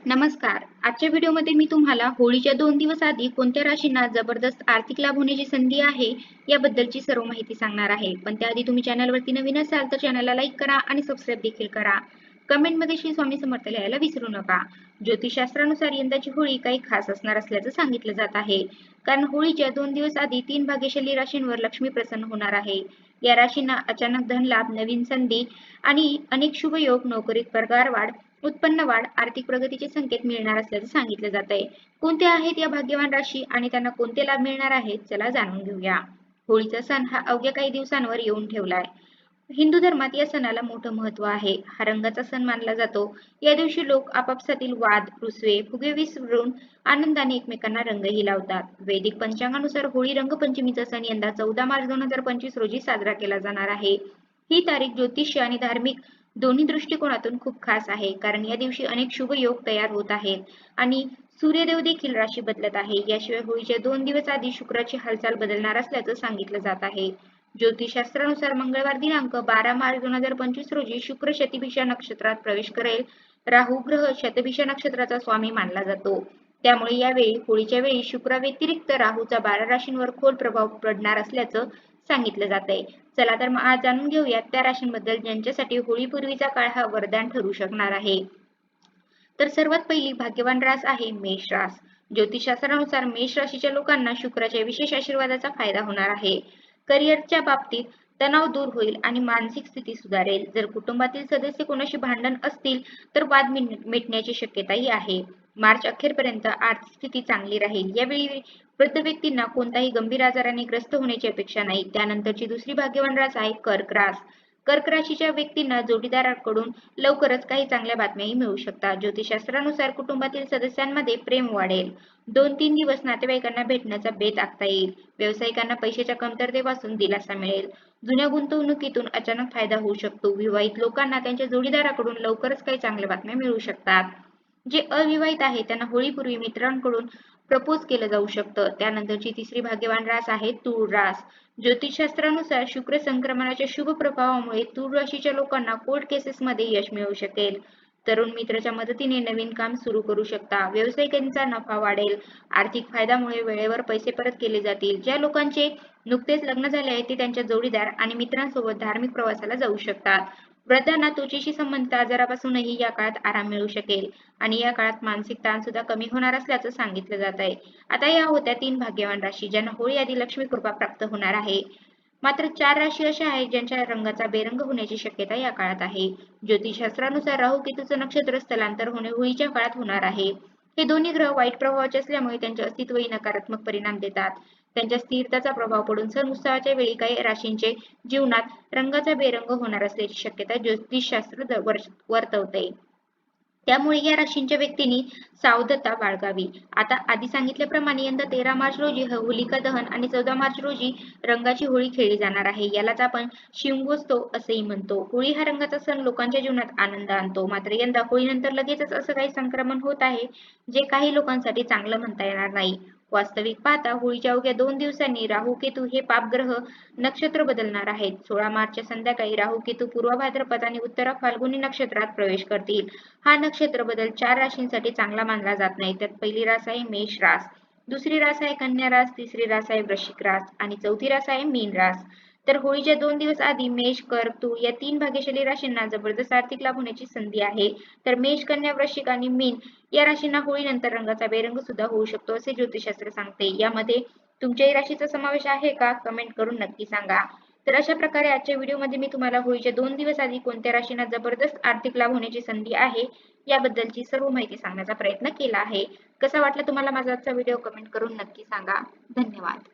नमस्कार. आजच्या व्हिडिओमध्ये मी तुम्हाला होळीच्या 2 दिवस आधी कोणत्या राशींना जबरदस्त आर्थिक लाभ होण्याची संधी आहे याबद्दलची सर्व माहिती सांगणार आहे. पण त्याआधी तुम्ही चॅनलवरती नवीन असाल तर चॅनलला लाईक करा आणि सबस्क्राईब देखील करा. कमेंटमध्ये श्री स्वामी समर्थ लिहायला विसरू नका. ज्योतिषशास्त्रानुसार यंदाची होळी काही खास असणार असल्याचं सांगितलं जात आहे. कारण होळीच्या 2 दिवस आधी 3 भाग्यशाली राशींवर लक्ष्मी प्रसन्न होणार आहे. या राशींना अचानक धनलाभ, नवीन संधी आणि अनेक शुभयोग, नोकरीत पगार वाढ, उत्पन्न वाढ, आर्थिक प्रगतीचे संकेत मिळणार असल्याचे सांगितले जात आहे. कोणत्या आहेत या भाग्यवान राशी आणि त्यांना कोणते लाभ मिळणार आहेत, चला जाणून घेऊया. होळीचा सण हा अवघ्या काही दिवसांवर येऊन ठेवलाय. हिंदू धर्मात या सणाला मोठं महत्व आहे. हा रंगाचा सण मानला जातो. या दिवशी लोक आपापसातील वाद, रुसवे, फुगे विसरून आनंदाने एकमेकांना रंगही लावतात. वैदिक पंचांगानुसार होळी रंगपंचमीचा सण यंदा 14 मार्च 2025 रोजी साजरा केला जाणार आहे. ही तारीख ज्योतिष्य आणि धार्मिक दोन्ही दृष्टिकोनातून खूप खास आहे, कारण या दिवशी अनेक शुभ योग तयार होत आहेत आणि सूर्यदेव देखील राशी बदलत आहे. याशिवाय होळीच्या 2 दिवस आधी शुक्राची हालचाल बदलणार असल्याचं सांगितलं जात आहे. ज्योतिषशास्त्रानुसार मंगळवार दिनांक 12 मार्च 2025 रोजी शुक्र शतभिषा नक्षत्रात प्रवेश करेल. राहू ग्रह शतभिषा नक्षत्राचा स्वामी मानला जातो. त्यामुळे यावेळी होळीच्या वेळी शुक्राव्यतिरिक्त राहूचा 12 राशींवर खोल प्रभाव पडणार असल्याचं सांगितलं जात आहे. चला तर मग आज जाणून घेऊयात त्या राशींबद्दल ज्यांच्यासाठी होळीपूर्वीचा काळ हा वरदान ठरू शकणार आहे. तर सर्वात पहिली भाग्यवान रास आहे मेष रास. ज्योतिषशास्त्रानुसार मेष राशीच्या लोकांना शुक्राच्या विशेष आशीर्वादाचा फायदा होणार आहे. करिअरच्या बाबतीत तणाव दूर होईल आणि मानसिक स्थिती सुधारेल. जर कुटुंबातील सदस्य कोणाशी भांडण असतील तर वाद मिटण्याची शक्यताही आहे. मार्च अखेरपर्यंत आर्थिक स्थिती चांगली राहील. यावेळी वृद्ध व्यक्तींना कोणत्याही गंभीर आजाराने ग्रस्त होण्याची अपेक्षा नाही. त्यानंतरची दुसरी भाग्यवान रास आहे कर्क रास. कर्क राशीच्या व्यक्तींना जोडीदाराकडून लवकरच काही चांगल्या बातम्याही मिळू शकतात. ज्योतिषशास्त्रानुसार कुटुंबातील सदस्यांमध्ये प्रेम वाढेल. 2-3 दिवस नातेवाईकांना भेटण्याचा बेत आखता येईल. व्यावसायिकांना पैशाच्या कमतरतेपासून दिलासा मिळेल. जुन्या गुंतवणुकीतून अचानक फायदा होऊ शकतो. विवाहित लोकांना त्यांच्या जोडीदाराकडून लवकरच काही चांगल्या बातम्या मिळू शकतात. जे अविवाहित आहे त्यांना होळीपूर्वी मित्रांकडून प्रपोज केलं जाऊ शकतं. त्यानंतरची तिसरी भाग्यवान रास आहे तूळ रास. ज्योतिषशास्त्रानुसार शुक्र संक्रमणाच्या शुभ प्रभावामुळे तूळ राशीच्या लोकांना कोर्ट केसेसमध्ये यश मिळू शकेल. तरुण मित्राच्या मदतीने नवीन काम सुरू करू शकता. व्यावसायिकांचा नफा वाढेल. आर्थिक फायद्यामुळे वेळेवर पैसे परत केले जातील. ज्या लोकांचे नुकतेच लग्न झाले आहे ते त्यांच्या जोडीदार आणि मित्रांसोबत धार्मिक प्रवासाला जाऊ शकतात. वृद्धांना त्वचेशी संबंधित आजारापासूनही या काळात आराम मिळू शकेल आणि या काळात मानसिक ताण सुद्धा कमी होणार असल्याचं सांगितलं जात आहे. आता या होत्या 3 भाग्यवान राशी ज्यांना होळी आधी लक्ष्मी कृपा प्राप्त होणार आहे. मात्र 4 राशी अशा आहेत ज्यांच्या रंगाचा बेरंग होण्याची शक्यता या काळात आहे. ज्योतिषशास्त्रानुसार राहू केतूचं नक्षत्र स्थलांतर होणे होळीच्या काळात होणार आहे. हे दोन्ही ग्रह वाईट प्रभावाचे असल्यामुळे त्यांचे अस्तित्वही नकारात्मक परिणाम देतात. त्यांच्या स्थिरताचा प्रभाव पडून सण उत्सवाच्या वेळी काही राशींचे जीवनात रंगाचा बेरंग होणार असल्याची शक्यता ज्योतिषशास्त्र वर्तवते. त्यामुळे या राशींच्या व्यक्तींनी सावधता बाळगावी. आता आधी सांगितल्याप्रमाणे यंदा 13 मार्च रोजी होलिका दहन आणि 14 मार्च रोजी रंगाची होळी खेळली जाणार आहे. यालाच आपण शिमगोत्सव असेही म्हणतो. होळी हा रंगाचा सण लोकांच्या जीवनात आनंद आणतो. मात्र यंदा होळीनंतर लगेचच असं काही संक्रमण होत आहे जे काही लोकांसाठी चांगलं म्हणता येणार नाही. वास्तविक पाहता होळीच्या अवघ्या 2 दिवसांनी राहू केतू हे पापग्रह नक्षत्र बदलणार आहेत. 16 मार्चच्या संध्याकाळी राहू केतू पूर्व भाद्रपद आणि उत्तरा फाल्गुनी नक्षत्रात प्रवेश करतील. हा नक्षत्र बदल 4 राशींसाठी चांगला मानला जात नाही. त्यात पहिली रास आहे मेष रास, दुसरी रास आहे कन्या रास, तिसरी रास आहे वृश्चिक रास आणि चौथी रास आहे मीन रास. तर होळीच्या 2 दिवस आधी मेष, कर्क, तुळ या 3 भाग्यशाली राशींना जबरदस्त आर्थिक लाभ होण्याची संधी आहे. तर मेष, कन्या, वृश्चिक आणि मीन या राशींना होळीनंतर रंगाचा बेरंग सुद्धा होऊ शकतो असे ज्योतिषशास्त्र सांगते. यामध्ये तुमच्याही राशीचा समावेश आहे का? कमेंट करून नक्की सांगा. तर अशा प्रकारे आजच्या व्हिडिओमध्ये मी तुम्हाला होळीच्या 2 दिवस आधी कोणत्या राशींना जबरदस्त आर्थिक लाभ होण्याची संधी आहे याबद्दलची सर्व माहिती सांगण्याचा प्रयत्न केला आहे. कसा वाटला तुम्हाला माझा आजचा व्हिडिओ? कमेंट करून नक्की सांगा. धन्यवाद.